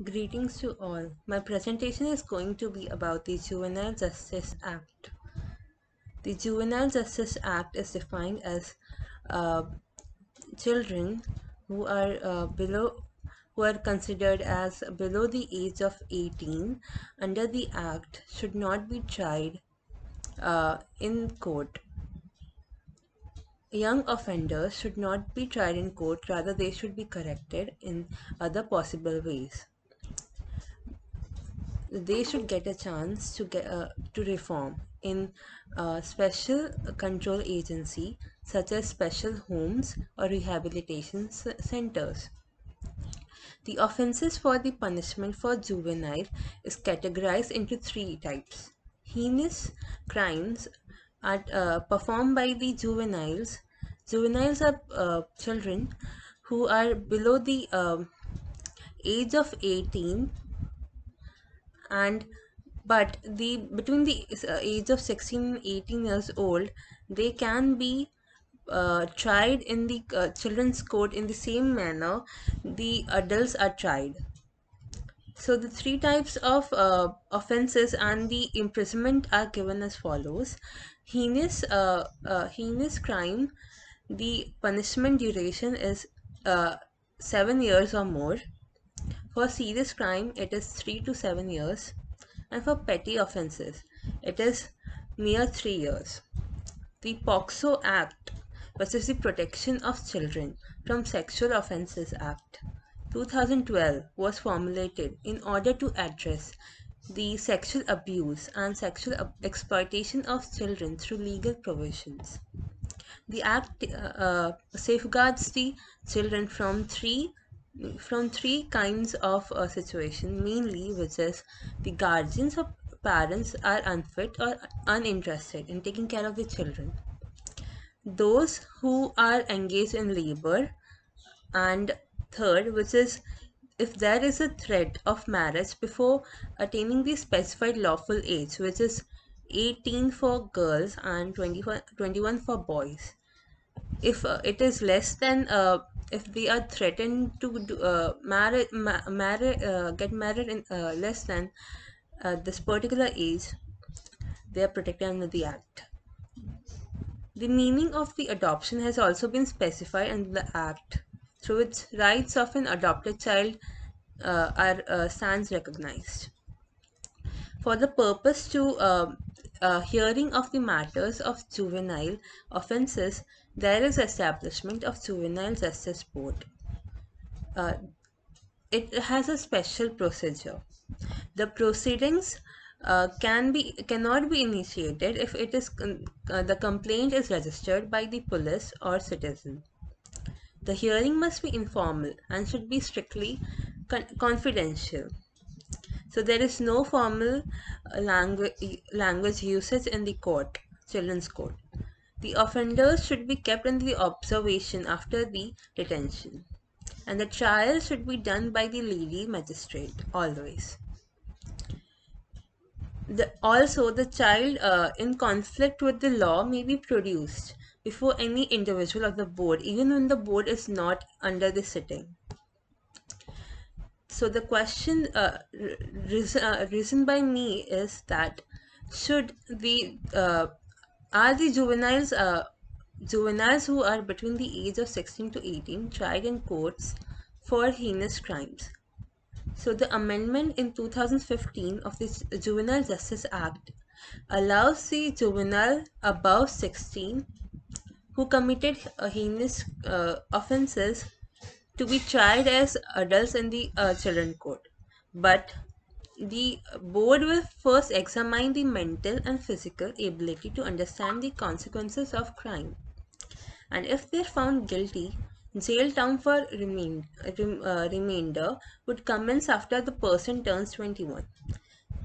Greetings to all. My presentation is going to be about the Juvenile Justice Act. The Juvenile Justice Act is defined as uh, children who are who are considered as below the age of 18 under the Act should not be tried in court. Young offenders should not be tried in court, rather they should be corrected in other possible ways. They should get a chance to reform in a special control agency such as special homes or rehabilitation centers. The offenses for the punishment for juvenile is categorized into three types. Heinous crimes are performed by the juveniles. Juveniles are children who are below the age of 18, and but the between the age of 16 and 18 years old, they can be tried in the children's court in the same manner the adults are tried. So the three types of offenses and the imprisonment are given as follows. Heinous crime, the punishment duration is 7 years or more. For serious crime, it is 3 to 7 years, and for petty offences, it is mere 3 years. The POCSO Act, which is the Protection of Children from Sexual Offences Act, 2012, was formulated in order to address the sexual abuse and sexual exploitation of children through legal provisions. The Act safeguards the children from three kinds of situation, mainly which is the guardians or parents are unfit or uninterested in taking care of the children, those who are engaged in labor, and third, which is if there is a threat of marriage before attaining the specified lawful age, which is 18 for girls and 21 for boys. If it is less than if they are threatened to get married in less than this particular age, they are protected under the act. The meaning of the adoption has also been specified in the act, through which rights of an adopted child are stands recognized. For the purpose to hearing of the matters of juvenile offences, there is establishment of Juvenile Justice Board. Uh, it has a special procedure. The proceedings cannot be initiated if it is the complaint is registered by the police or citizen. The hearing must be informal and should be strictly confidential. So there is no formal language usage in the children's court. The offenders should be kept under the observation after the detention, and the trial should be done by the lady magistrate always. Also, the child in conflict with the law may be produced before any individual of the board, even when the board is not under the sitting. So the question risen by me is that should the are the juveniles who are between the age of 16 to 18 tried in courts for heinous crimes? So the amendment in 2015 of the Juvenile Justice Act allows the juvenile above 16 who committed heinous offences to be tried as adults in the children court. But the board will first examine the mental and physical ability to understand the consequences of crime. And if they're found guilty, jail term for remainder would commence after the person turns 21.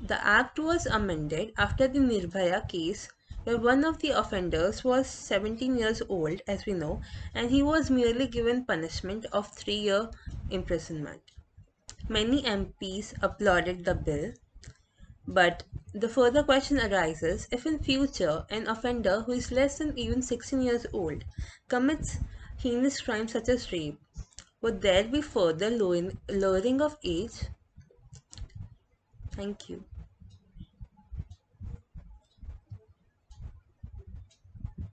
The act was amended after the Nirbhaya case, where one of the offenders was 17 years old, as we know, and he was merely given punishment of 3-year imprisonment. Many MPs applauded the bill, but the further question arises, if in future an offender who is less than even 16 years old commits heinous crimes such as rape, would there be further lowering of age? Thank you.